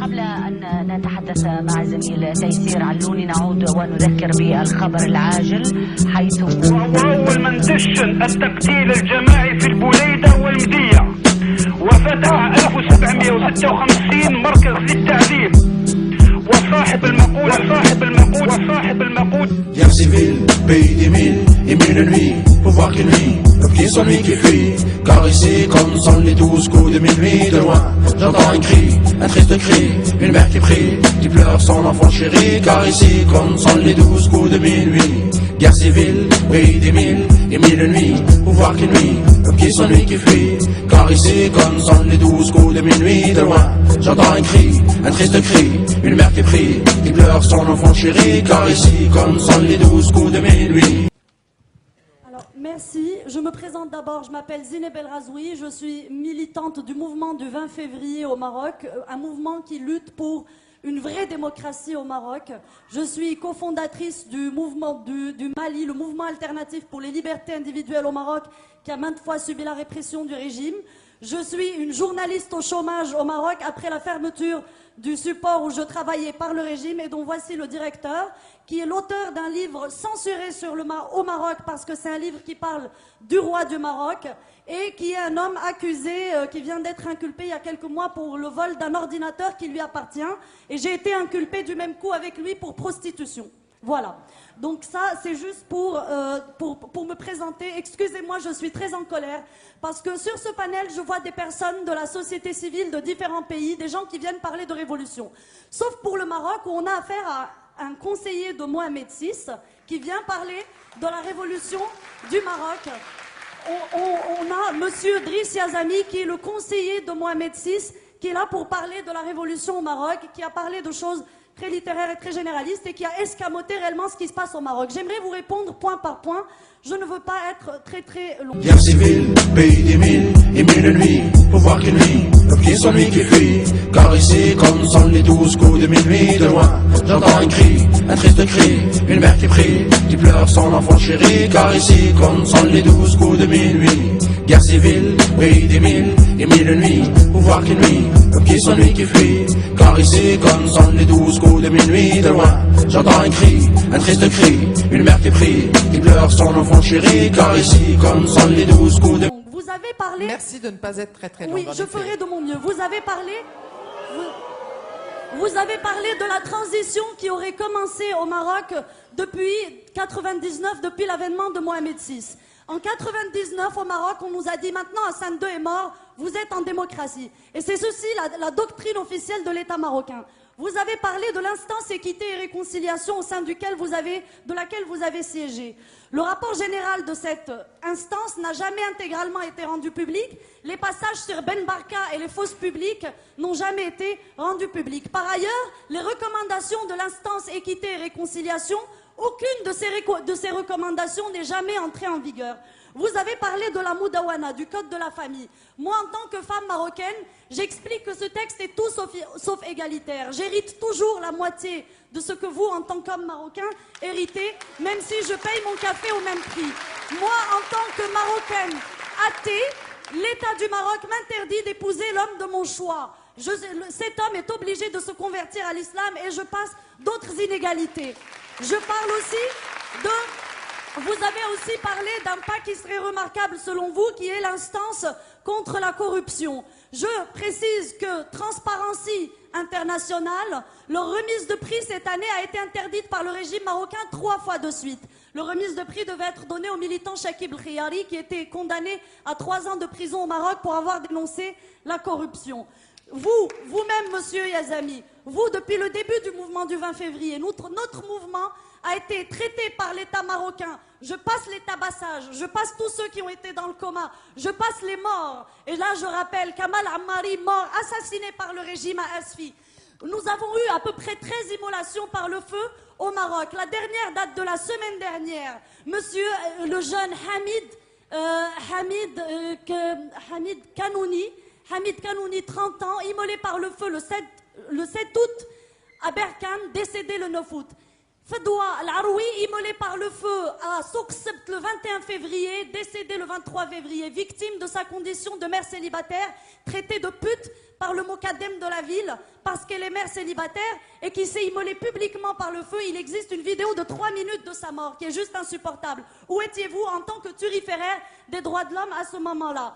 قبل أن نتحدث مع الزميل تيسير علوني نعود ونذكر بالخبر العاجل حيث وهو أول من دشن التقتيل الجماعي في البوليدة والمدية وفتح 1756 مركز للتعذيب وصاحب المقود Guerre civile, pays des mille et mille nuits, pour voir qu'une nuit, le petit sont lui qui fuit, car ici, comme sonnent les 12 coups de minuit, de loin, j'entends un cri, un triste cri, une mère qui prie, qui pleure son enfant chéri, car ici, comme sonnent les 12 coups de minuit, guerre civile, pays des mille et mille nuits, pour voir qu'une nuit, le petit sont lui qui fuit, car ici, comme sonnent les 12 coups de minuit, de loin, j'entends un cri, un triste cri, une mère qui prie, qui pleure son enfant chéri, car ici, comme sonnent les 12 coups de minuit. Alors, merci. Je me présente d'abord, je m'appelle Zineb El Razoui, je suis militante du mouvement du 20 février au Maroc, un mouvement qui lutte pour une vraie démocratie au Maroc. Je suis cofondatrice du mouvement du Mali, le mouvement alternatif pour les libertés individuelles au Maroc, qui a maintes fois subi la répression du régime. Je suis une journaliste au chômage au Maroc après la fermeture du support où je travaillais par le régime et dont voici le directeur, qui est l'auteur d'un livre censuré au Maroc parce que c'est un livre qui parle du roi du Maroc et qui est un homme accusé qui vient d'être inculpé il y a quelques mois pour le vol d'un ordinateur qui lui appartient et j'ai été inculpée du même coup avec lui pour prostitution. Voilà. Donc ça, c'est juste pour me présenter. Excusez-moi, je suis très en colère parce que sur ce panel, je vois des personnes de la société civile de différents pays, des gens qui viennent parler de révolution. Sauf pour le Maroc où on a affaire à un conseiller de Mohamed VI qui vient parler de la révolution du Maroc. On a monsieur Driss Yazami qui est le conseiller de Mohamed VI qui est là pour parler de la révolution au Maroc, qui a parlé de choses très littéraire et très généraliste et qui a escamoté réellement ce qui se passe au Maroc. J'aimerais vous répondre point par point. Je ne veux pas être très long. Guerre civile, pays des mille et mille nuits, pour voir qu'une nuit, le petit sont lui qui fuit, car ici, comme sonnent les 12 coups de minuit, de loin, j'entends un cri, un triste cri, une mère qui prie, qui pleure son enfant chéri, car ici, comme sonnent les 12 coups de minuit, guerre civile, pays des mille et mille nuits, pour voir qu'une nuit, le petit sont lui qui fuit, car ici, comme sonnent les 12 coups de minuit, de loin, j'entends un cri, un triste cri, une mère qui prie, qui pleure son enfant chéri, car ici, comme sonnent les 12 coups de... Vous avez parlé... Merci de ne pas être très longue. Oui, je ferai de mon mieux. Vous avez parlé... Vous avez parlé de la transition qui aurait commencé au Maroc depuis 99, depuis l'avènement de Mohamed VI. En 99, au Maroc, on nous a dit maintenant Hassan II est mort, vous êtes en démocratie. Et c'est ceci la doctrine officielle de l'État marocain. Vous avez parlé de l'instance équité et réconciliation au sein de laquelle vous avez siégé. Le rapport général de cette instance n'a jamais intégralement été rendu public. Les passages sur Ben Barka et les fausses publiques n'ont jamais été rendus publics. Par ailleurs, les recommandations de l'instance équité et réconciliation, aucune de ces recommandations n'est jamais entrée en vigueur. Vous avez parlé de la Moudawana, du code de la famille. Moi, en tant que femme marocaine, j'explique que ce texte est tout sauf égalitaire. J'hérite toujours la moitié de ce que vous, en tant qu'homme marocain, héritez, même si je paye mon café au même prix. Moi, en tant que Marocaine athée, l'État du Maroc m'interdit d'épouser l'homme de mon choix. Cet homme est obligé de se convertir à l'islam et je passe d'autres inégalités. Je parle aussi de... Vous avez aussi parlé d'un pas qui serait remarquable selon vous, qui est l'instance contre la corruption. Je précise que Transparency International, leur remise de prix cette année a été interdite par le régime marocain 3 fois de suite. Le remise de prix devait être donnée au militant Chakib El-Khiyari qui était condamné à 3 ans de prison au Maroc pour avoir dénoncé la corruption. Vous-même, monsieur Yazami, vous, depuis le début du mouvement du 20 février, notre mouvement a été traité par l'État marocain. Je passe les tabassages, je passe tous ceux qui ont été dans le coma, je passe les morts. Et là, je rappelle Kamal Ammari, mort, assassiné par le régime à Asfi. Nous avons eu à peu près 13 immolations par le feu au Maroc. La dernière date de la semaine dernière. Monsieur le jeune Hamid Kanouni, 30 ans, immolé par le feu le 7 août à Berkane, décédé le 9 août. Fadwa Al-Aroui, immolé par le feu à Souk Sebt le 21 février, décédé le 23 février, victime de sa condition de mère célibataire, traitée de pute par le Mokadem de la ville parce qu'elle est mère célibataire et qui s'est immolée publiquement par le feu. Il existe une vidéo de 3 minutes de sa mort qui est juste insupportable. Où étiez-vous en tant que turiféraire des droits de l'homme à ce moment-là?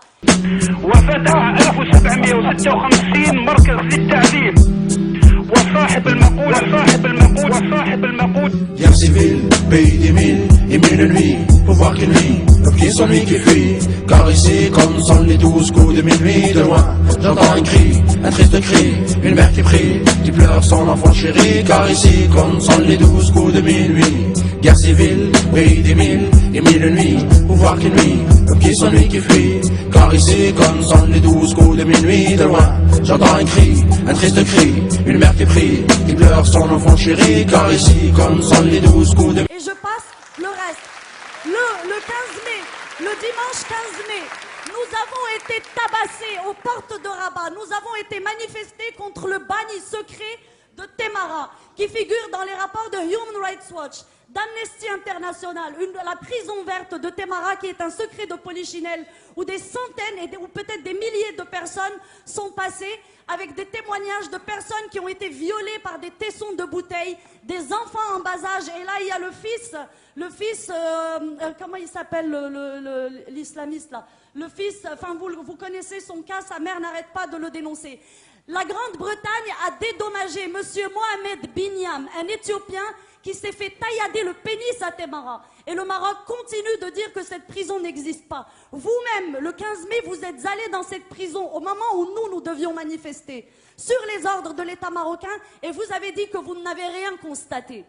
Guerre civile, pays des mille, et mille nuits, pouvoir qui nuit, peuple qui s'ennuie, qui fuit. Car ici, comme sonnent les 12 coups de minuit, de loin, j'entends un cri, un triste cri, une mère qui prie, qui pleure son enfant chéri. Car ici, comme sonnent les 12 coups de minuit, guerre civile, pays des mille, et mille nuits, pouvoir qui nuit, peuple qui s'ennuie, qui fuit. Car ici, comme sonnent les 12 coups de minuit, de loin, j'entends un cri, un triste cri, une mère qui prie, qui pleure son enfant chéri. Car ici, comme sonnent les 12 coups de... Et je passe le reste. Le 15 mai, le dimanche 15 mai, nous avons été tabassés aux portes de Rabat. Nous avons été manifestés contre le bagne secret de Temara, qui figure dans les rapports de Human Rights Watch, d'Amnesty International, la prison verte de Temara, qui est un secret de Polichinelle, où des centaines ou peut-être des milliers de personnes sont passées, avec des témoignages de personnes qui ont été violées par des tessons de bouteilles, des enfants en bas âge. Et là, il y a le fils, comment il s'appelle, l'islamiste là, le fils, enfin vous connaissez son cas, sa mère n'arrête pas de le dénoncer. La Grande-Bretagne a dédommagé monsieur Mohamed Binyam, un Éthiopien qui s'est fait taillader le pénis à Temara. Et le Maroc continue de dire que cette prison n'existe pas. Vous-même, le 15 mai, vous êtes allé dans cette prison au moment où nous devions manifester sur les ordres de l'État marocain et vous avez dit que vous n'avez rien constaté.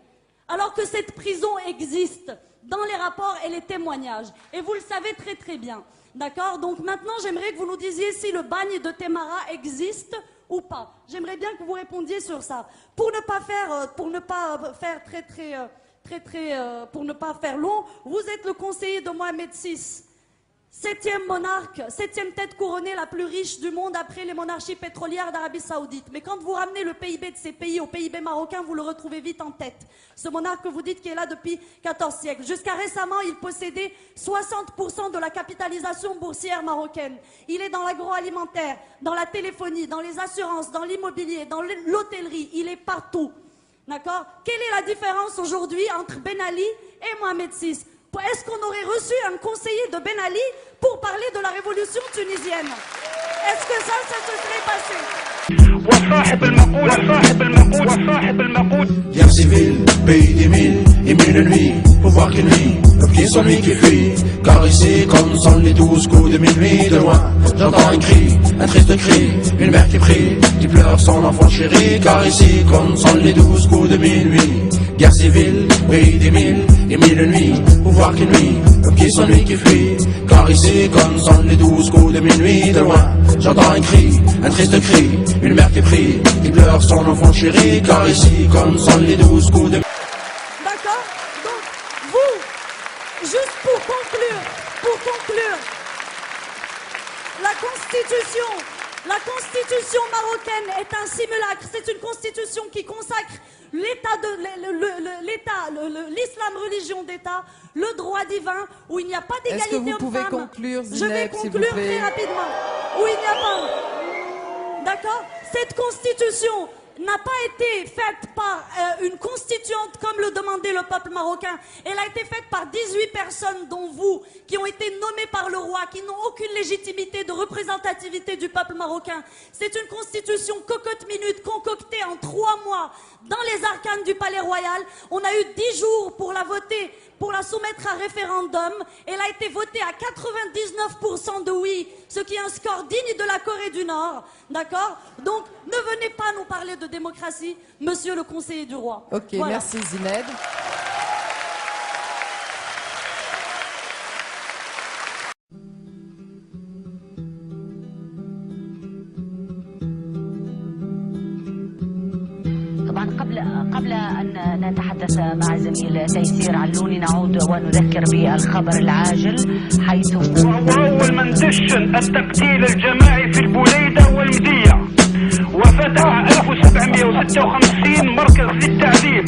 Alors que cette prison existe dans les rapports et les témoignages. Et vous le savez très très bien. D'accord? Donc maintenant, j'aimerais que vous nous disiez si le bagne de Temara existe ou pas. J'aimerais bien que vous répondiez sur ça. Pour ne pas faire long, vous êtes le conseiller de Mohamed VI, 7e monarque, 7e tête couronnée la plus riche du monde après les monarchies pétrolières d'Arabie Saoudite. Mais quand vous ramenez le PIB de ces pays au PIB marocain, vous le retrouvez vite en tête. Ce monarque que vous dites qui est là depuis 14 siècles. Jusqu'à récemment, il possédait 60% de la capitalisation boursière marocaine. Il est dans l'agroalimentaire, dans la téléphonie, dans les assurances, dans l'immobilier, dans l'hôtellerie. Il est partout. D'accord? Quelle est la différence aujourd'hui entre Ben Ali et Mohamed VI? Est-ce qu'on aurait reçu un conseiller de Ben Ali pour parler de la révolution tunisienne? Est-ce que ça se serait passé? Guerre civile, pays des mille, et mille nuits, pouvoir qui nuit, peuple qui s'ennuie, qui fuit. Car ici, comme sonnent les 12 coups de minuit, de loin, j'entends un cri, un triste cri, une mère qui prie, qui pleure son enfant chéri. Car ici, comme sonnent les 12 coups de minuit, guerre civile, pays des mille, et mille nuits, pouvoir qui nuit, peuple qui s'ennuie, qui fuit. Car ici, comme sonnent les 12 coups de minuit, de loin, j'entends un cri, un triste cri, une mère qui prie, qui pleure son enfant chéri. Car ici, comme sonnent les 12 coups de... D'accord? Donc, vous, juste pour conclure, la constitution marocaine est un simulacre. C'est une constitution qui consacre l'islam religion d'État, le droit divin, où il n'y a pas d'égalité homme-femme. Est-ce que vous pouvez conclure, Zineb, Je vais conclure très rapidement. Où il n'y a pas... D'accord? Cette constitution n'a pas été faite par une constituante comme le demandait le peuple marocain. Elle a été faite par 18 personnes, dont vous, qui ont été nommées par le roi, qui n'ont aucune légitimité de représentativité du peuple marocain. C'est une constitution cocotte-minute, concoctée en 3 mois dans les arcanes du palais royal. On a eu 10 jours pour la voter, pour la soumettre à référendum. Elle a été votée à 99% de oui, ce qui est un score digne de la Corée du Nord. D'accord? Donc, ne venez pas nous parler de démocratie, monsieur le conseiller du roi. Ok, voilà. Merci Zineb. قبل أن نتحدث مع زميل تيسير علوني نعود ونذكر بالخبر العاجل حيث وأول من دشن التقتيل الجماعي في البوليدة والمدية وفتح 1756 مركز للتعذيب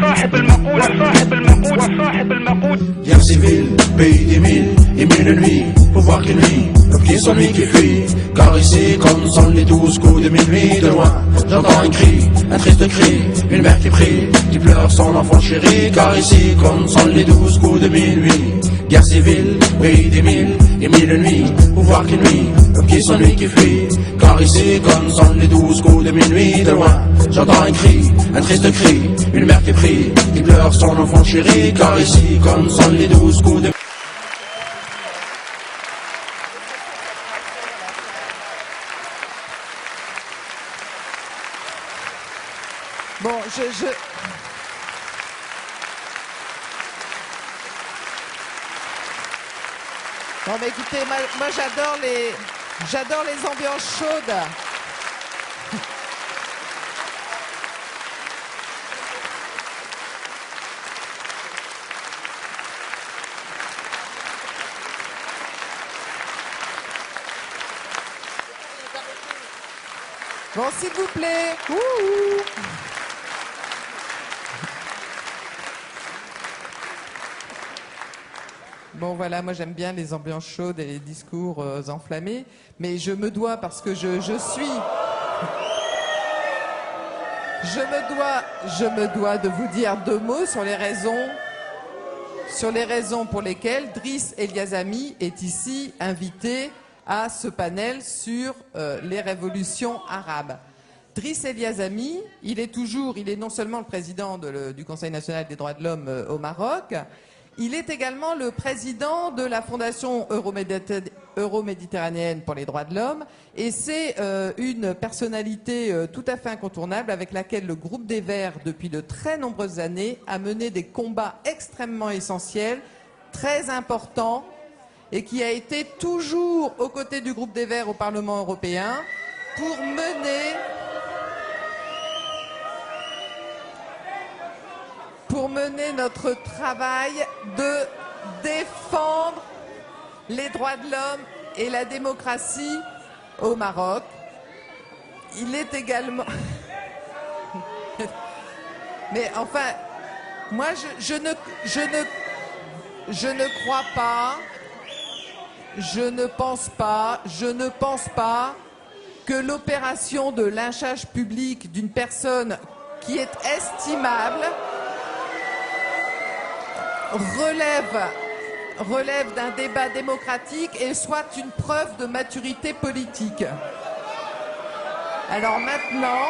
وصاحب المقود وصاحب المقود وصاحب المقود. Guerre civile, pays des mille et mille nuits, pouvoir qui nuit, le petit sans lui qui fuit. Car ici, comme sonnent les 12 coups de minuit, de loin, j'entends un cri, un triste cri, une mère qui prie, qui pleure son enfant chéri. Car ici, comme sonnent les 12 coups de minuit, guerre civile, pays des mille et mille nuits, pouvoir qui nuit, le petit sans lui qui fuit. Car ici, comme sonnent les 12 coups de minuit, de loin, j'entends un cri, un triste cri, une mère qui prie, qui pleure son enfant chéri. Car ici, comme sonnent les 12 coups de... Bon, Non mais écoutez, moi j'adore les ambiances chaudes. Bon, s'il vous plaît. Ouh. Bon voilà, moi j'aime bien les ambiances chaudes et les discours enflammés, mais je me dois, parce que je me dois de vous dire deux mots sur les raisons pour lesquelles Driss Eliazami est ici invité à ce panel sur les révolutions arabes. Driss Eliazami, il est non seulement le président du Conseil national des droits de l'homme au Maroc, il est également le président de la Fondation euro-méditerranéenne pour les droits de l'homme, et c'est une personnalité tout à fait incontournable avec laquelle le groupe des Verts, depuis de très nombreuses années, a mené des combats extrêmement essentiels, très importants, et qui a été toujours aux côtés du groupe des Verts au Parlement européen pour mener notre travail de défendre les droits de l'homme et la démocratie au Maroc. Il est également... Mais enfin, moi je ne crois pas, je ne pense pas que l'opération de lynchage public d'une personne qui est estimable relève d'un débat démocratique et soit une preuve de maturité politique. Alors maintenant...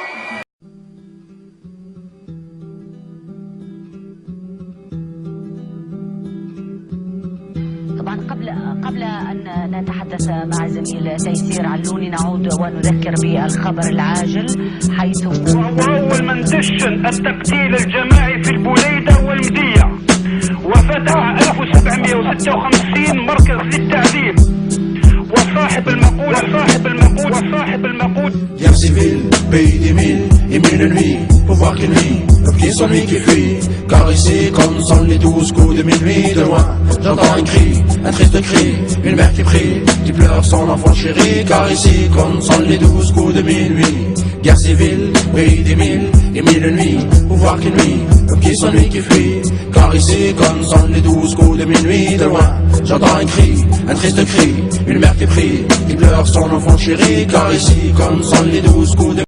قبل أن نتحدث مع زميل تيسير علوني نعود ونذكر بالخبر العاجل حيث وهو أول من دشن التقتيل الجماعي في البوليدة والمدية، وفتح 1756 مركز للتعذيب. وصاحب المقود وصاحب المقود وصاحب المقود. Guerre civile, pays des mille et mille nuits, pouvoir qui nuit, le petit sans lui qui fuit. Car ici, comme sonnent les 12 coups de minuit, de loin, j'entends un cri, un triste cri, une mère qui prie, qui pleure son enfant chéri. Car ici, comme sonnent les 12 coups de minuit, guerre civile, pays des mille et mille nuits, pouvoir qui nuit, le petit sans lui qui fuit. Car ici, comme sonnent les 12 coups de minuit, de loin, j'entends un cri, un triste cri, une mère qui prie, qui pleure son enfant chéri. Car ici, comme sonnent les 12 coups de